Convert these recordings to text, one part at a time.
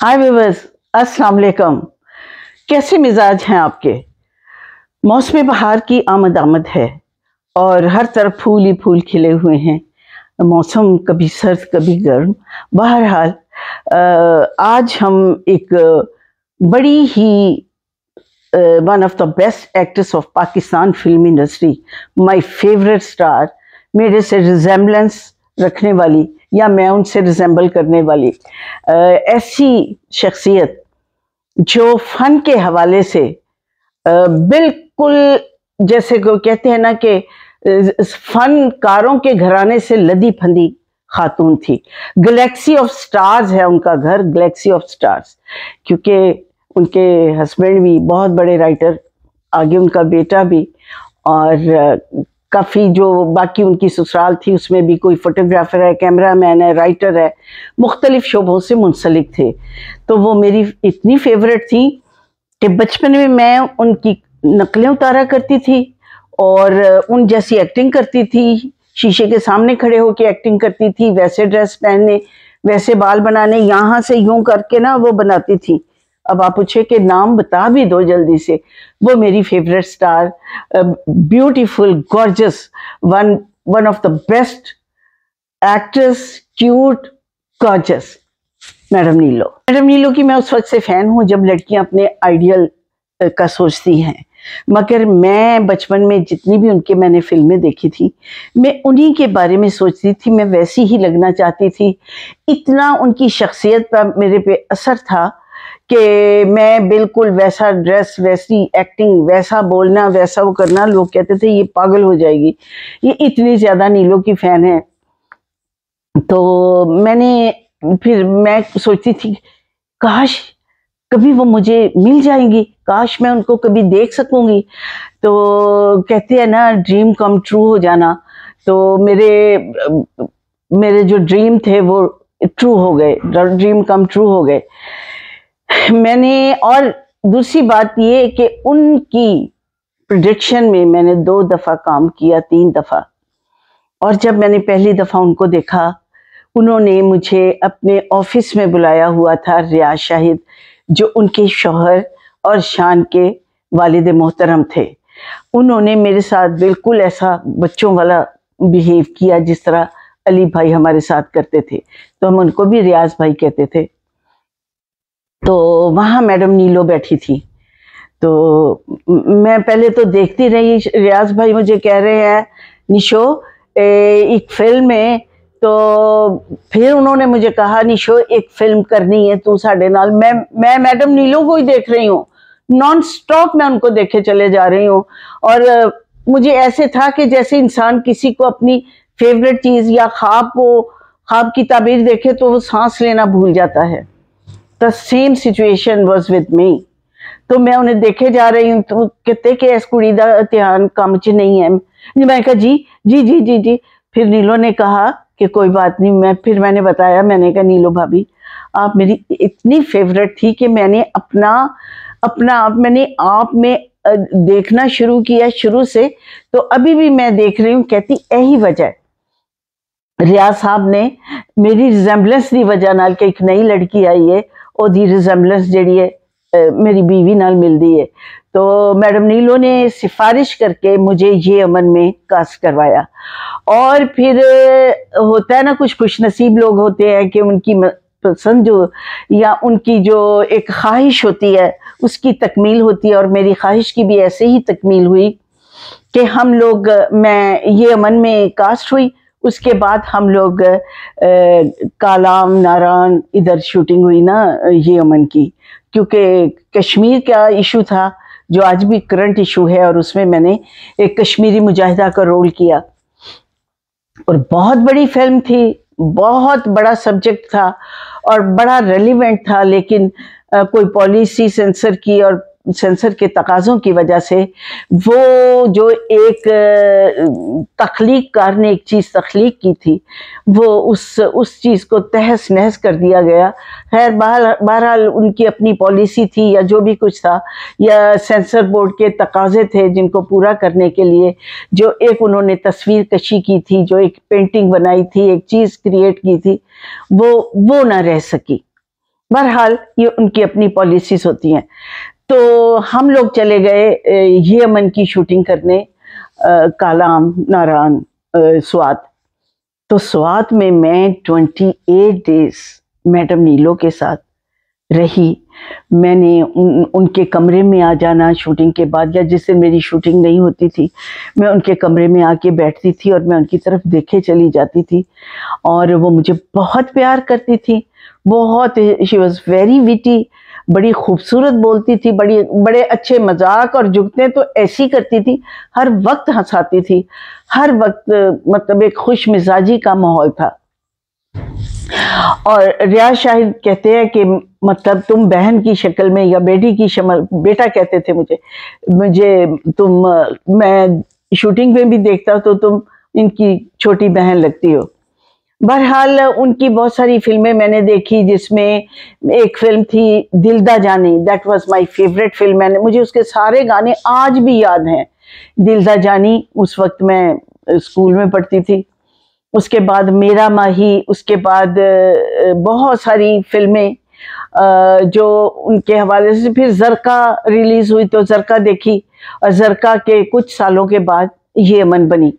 हाय viewers, अस्सलाम वालेकुम। कैसे मिजाज हैं आपके? मौसम बहार की आमद आमद है और हर तरफ फूल ही फूल खिले हुए हैं। मौसम कभी सर्द कभी गर्म। बहरहाल आज हम एक बड़ी ही one of the best actress of Pakistan film industry, my favourite star, मेरे से रिजेम्बलेंस रखने वाली या मैं उनसे रिजेंबल करने वाली ऐसी शख्सियत जो फन के हवाले से बिल्कुल, जैसे को कहते हैं ना कि फनकारों के घराने से लदी फंदी खातून थी। गैलेक्सी ऑफ स्टार्स है उनका घर, गैलेक्सी ऑफ स्टार्स, क्योंकि उनके हस्बैंड भी बहुत बड़े राइटर, आगे उनका बेटा भी, और काफ़ी जो बाकी उनकी ससुराल थी उसमें भी कोई फोटोग्राफर है, कैमरामैन है, राइटर है, मुख्तलिफ शोबों से मुंसलिक थे। तो वो मेरी इतनी फेवरेट थी कि बचपन में मैं उनकी नकलें उतारा करती थी और उन जैसी एक्टिंग करती थी। शीशे के सामने खड़े होकर एक्टिंग करती थी, वैसे ड्रेस पहनने, वैसे बाल बनाने, यहाँ से यूं करके ना वो बनाती थी। अब आप पूछे कि नाम बता भी दो जल्दी से। वो मेरी favourite star, beautiful, gorgeous, one of the best actress, cute, gorgeous, madam नीलो। मैडम नीलो की मैं उस वक्त से फैन हूँ जब लड़कियां अपने आइडियल का सोचती हैं। मगर मैं बचपन में जितनी भी उनके मैंने फिल्में देखी थी, मैं उन्हीं के बारे में सोचती थी, मैं वैसी ही लगना चाहती थी। इतना उनकी शख्सियत पर मेरे पे असर था कि मैं बिल्कुल वैसा ड्रेस, वैसी एक्टिंग, वैसा बोलना, वैसा वो करना। लोग कहते थे ये पागल हो जाएगी, ये इतनी ज़्यादा नीलो की फ़ैन है। तो फिर मैं सोचती थी काश कभी वो मुझे मिल जाएंगी, काश मैं उनको कभी देख सकूंगी। तो कहते हैं ना, ड्रीम कम ट्रू हो जाना। तो मेरे जो ड्रीम थे वो ट्रू हो गए, ड्रीम कम ट्रू हो गए। और दूसरी बात ये कि उनकी प्रोडक्शन में मैंने 2 दफ़ा काम किया, 3 दफ़ा। और जब मैंने पहली दफ़ा उनको देखा, उन्होंने मुझे अपने ऑफिस में बुलाया हुआ था, रियाज शाहिद, जो उनके शौहर और शान के वालिद मोहतरम थे। उन्होंने मेरे साथ बिल्कुल ऐसा बच्चों वाला बिहेव किया जिस तरह अली भाई हमारे साथ करते थे, तो हम उनको भी रियाज भाई कहते थे। तो वहाँ मैडम नीलो बैठी थी, तो मैं पहले तो देखती रही। रियाज भाई मुझे कह रहे हैं निशो एक फिल्म में, तो फिर उन्होंने मुझे कहा निशो एक फिल्म करनी है तू साढ़े नाल। मैं मैडम नीलो को ही देख रही हूँ, नॉन स्टॉप मैं उनको देखे चले जा रही हूँ। और मुझे ऐसे था कि जैसे इंसान किसी को अपनी फेवरेट चीज या ख्वाब की ताबीर देखे तो वो सांस लेना भूल जाता है। The same situation was with me. तो मैं उन्हें देखे जा रही हूँ, तो कहते कि इस कुड़ी दा ध्यान काम च नहीं है। मैं कहा जी जी जी जी जी। फिर नीलो ने कहा कि कोई बात नहीं। मैंने बताया, मैंने कहा नीलो भाभी आप मेरी इतनी फेवरेट थी कि मैंने मैंने आप में देखना शुरू किया शुरू से, तो अभी भी मैं देख रही हूँ। कहती यही वजह रियाज साहब ने मेरी रिजेंबलेंस की वजह नाल कि एक नई लड़की आई है, ओदी रिजेंबलेंस जिहड़ी है मेरी बीवी नाल मिलती है। तो मैडम नीलो ने सिफारिश करके मुझे ये अमन में कास्ट करवाया। और फिर होता है ना, कुछ खुश नसीब लोग होते हैं कि उनकी पसंद जो या उनकी जो एक ख्वाहिश होती है उसकी तकमील होती है। और मेरी ख्वाहिश की भी ऐसे ही तकमील हुई कि मैं ये अमन में कास्ट हुई। उसके बाद हम लोग कालाम नारायण इधर शूटिंग हुई ना ये अमन की, क्योंकि कश्मीर का इशू था जो आज भी करंट इशू है, और उसमें मैंने एक कश्मीरी मुजाहिदा का रोल किया। और बहुत बड़ी फिल्म थी, बहुत बड़ा सब्जेक्ट था और बड़ा रेलिवेंट था, लेकिन कोई पॉलिसी सेंसर की और सेंसर के तकाज़ों की वजह से वो जो एक तख्लीककार ने एक चीज़ तख्लीक की थी, वो उस चीज़ को तहस नहस कर दिया गया। खैर बहरहाल उनकी अपनी पॉलिसी थी या जो भी कुछ था, या सेंसर बोर्ड के तकाज़े थे जिनको पूरा करने के लिए जो एक उन्होंने तस्वीर कशी की थी, जो एक पेंटिंग बनाई थी, एक चीज़ क्रिएट की थी, वो ना रह सकी। बहरहाल ये उनकी अपनी पॉलिसीज होती हैं। तो हम लोग चले गए यमन की शूटिंग करने, कालाम, नारान, स्वात। तो स्वात में मैं 28 डेज मैडम नीलो के साथ रही। मैंने उनके कमरे में आ जाना शूटिंग के बाद, या जिस दिन मेरी शूटिंग नहीं होती थी मैं उनके कमरे में आके बैठती थी और मैं उनकी तरफ देखे चली जाती थी। और वो मुझे बहुत प्यार करती थी, बहुत। शी वॉज वेरी विटी, बड़ी खूबसूरत बोलती थी, बड़े अच्छे मजाक और जुगते तो ऐसी करती थी, हर वक्त हंसाती थी, हर वक्त मतलब एक खुश मिजाजी का माहौल था। और रियाज शाहिद कहते हैं कि मतलब तुम बहन की शक्ल में या बेटी की शक्ल, बेटा कहते थे मुझे तुम, मैं शूटिंग में भी देखता तो तुम इनकी छोटी बहन लगती हो। बहरहाल उनकी बहुत सारी फिल्में मैंने देखी, जिसमें एक फिल्म थी दिलदा जानी, that was my favourite film. मुझे उसके सारे गाने आज भी याद हैं। दिलदा जानी, उस वक्त मैं स्कूल में पढ़ती थी। उसके बाद मेरा माही, उसके बाद बहुत सारी फिल्में जो उनके हवाले से। फिर जरका रिलीज हुई तो जरका देखी, और जरका के कुछ सालों के बाद ये अमन बनी।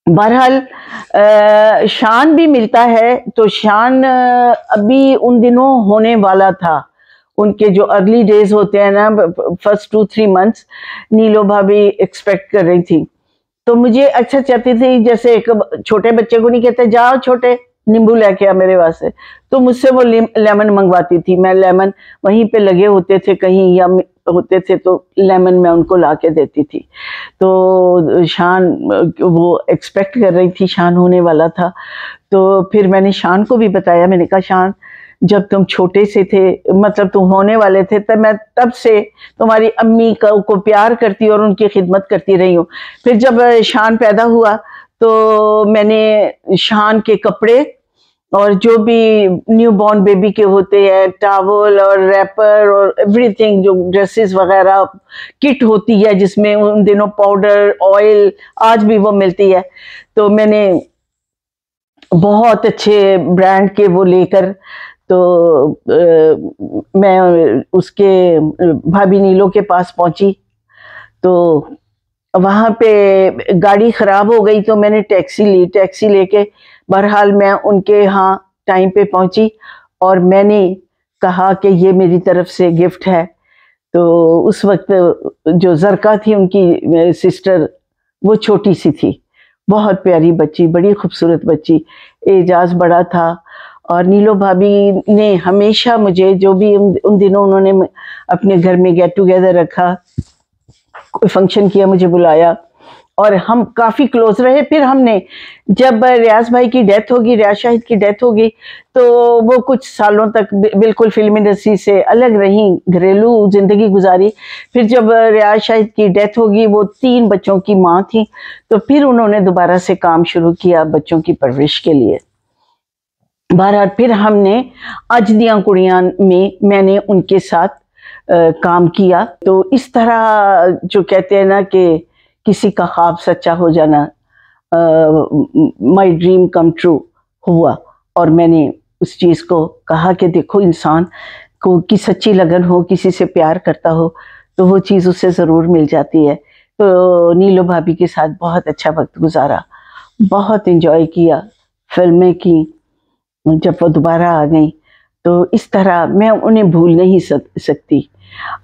बहरहाल शान भी मिलता है, तो शान अभी उन दिनों होने वाला था। उनके जो अर्ली डेज होते हैं ना, फर्स्ट 2-3 मंथ्स, नीलो भाभी एक्सपेक्ट कर रही थी। तो मुझे अच्छा चाहती थी, जैसे एक छोटे बच्चे को नहीं कहते जाओ छोटे नींबू लेके आ मेरे वास्ते, तो मुझसे वो लेमन मंगवाती थी। मैं लेमन वहीं पे लगे होते थे कहीं या होते थे तो लेमन मैं उनको ला के देती थी। तो शान वो एक्सपेक्ट कर रही थी, शान होने वाला था। तो फिर मैंने शान को भी बताया, मैंने कहा शान जब तुम छोटे से थे, मतलब तुम होने वाले थे, तब मैं तब से तुम्हारी अम्मी को प्यार करती और उनकी खिदमत करती रही हूँ। फिर जब शान पैदा हुआ तो मैंने शान के कपड़े और जो भी न्यू बॉर्न बेबी के होते हैं, टावल और रैपर और एवरीथिंग, जो ड्रेसेस वगैरह किट होती है जिसमें उन दिनों पाउडर, ऑयल, आज भी वो मिलती है, तो मैंने बहुत अच्छे ब्रांड के वो लेकर, तो मैं उसके भाभी नीलो के पास पहुंची। तो वहां पे गाड़ी खराब हो गई तो मैंने टैक्सी ली, टैक्सी लेके बहरहाल मैं उनके यहाँ टाइम पे पहुंची और मैंने कहा कि ये मेरी तरफ से गिफ्ट है। तो उस वक्त जो जरका थी उनकी सिस्टर, वो छोटी सी थी, बहुत प्यारी बच्ची, बड़ी खूबसूरत बच्ची, एजाज बड़ा था। और नीलो भाभी ने हमेशा मुझे, जो भी उन दिनों उन्होंने अपने घर में गेट टुगेदर रखा, कोई फंक्शन किया, मुझे बुलाया और हम काफ़ी क्लोज रहे। फिर हमने, जब रियाज भाई की डेथ होगी, रियाज शाहिद की डेथ होगी, तो वो कुछ सालों तक बिल्कुल फिल्म इंडस्ट्री से अलग रही, घरेलू जिंदगी गुजारी। फिर जब रियाज शाहिद की डेथ होगी, वो 3 बच्चों की माँ थी, तो फिर उन्होंने दोबारा से काम शुरू किया बच्चों की परवरिश के लिए। बहरहाल फिर हमने अज दियां कुड़ियां में मैंने उनके साथ काम किया। तो इस तरह जो कहते हैं ना कि किसी का ख्वाब सच्चा हो जाना, माय ड्रीम कम ट्रू हुआ। और मैंने उस चीज़ को कहा कि देखो, इंसान को की सच्ची लगन हो, किसी से प्यार करता हो, तो वो चीज़ उससे ज़रूर मिल जाती है। तो नीलो भाभी के साथ बहुत अच्छा वक्त गुजारा, बहुत इंजॉय किया, फिल्में की। जब वो दोबारा आ गई तो इस तरह मैं उन्हें भूल नहीं सकती।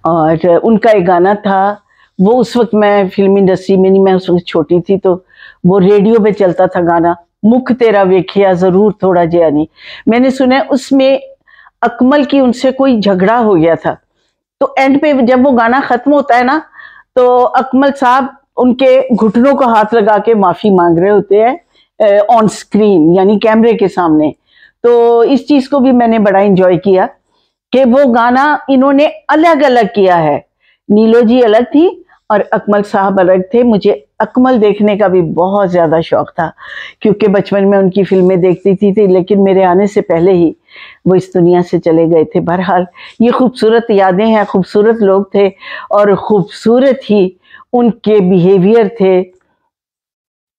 और उनका एक गाना था, वो उस वक्त मैं फिल्म इंडस्ट्री में नहीं, मैं उस वक्त छोटी थी, तो वो रेडियो पे चलता था गाना, मुख तेरा वेखिया जरूर थोड़ा जिया नहीं। मैंने सुना उसमें अकमल की उनसे कोई झगड़ा हो गया था, तो एंड पे जब वो गाना खत्म होता है ना, तो अकमल साहब उनके घुटनों को हाथ लगा के माफी मांग रहे होते हैं ऑन स्क्रीन, यानी कैमरे के सामने। तो इस चीज को भी मैंने बड़ा इंजॉय किया कि वो गाना इन्होंने अलग अलग किया है। नीलो जी अलग थी और अकमल साहब अलग थे। मुझे अकमल देखने का भी बहुत ज्यादा शौक था, क्योंकि बचपन में उनकी फिल्में देखती थी, लेकिन मेरे आने से पहले ही वो इस दुनिया से चले गए थे। बहरहाल ये खूबसूरत यादें हैं, खूबसूरत लोग थे और खूबसूरत ही उनके बिहेवियर थे,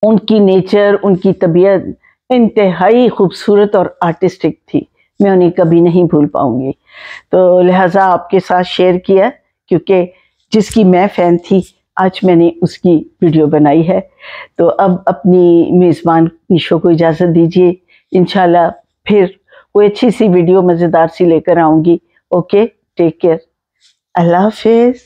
उनकी नेचर, उनकी तबीयत इंतहाई खूबसूरत और आर्टिस्टिक थी। मैं उन्हें कभी नहीं भूल पाऊंगी। तो लिहाजा आपके साथ शेयर किया, क्योंकि जिसकी मैं फ़ैन थी आज मैंने उसकी वीडियो बनाई है। तो अब अपनी मेज़बान निशो को इजाज़त दीजिए, इंशाल्लाह फिर कोई अच्छी सी वीडियो मज़ेदार सी लेकर आऊँगी। ओके, टेक केयर, अल्लाह हाफिज़।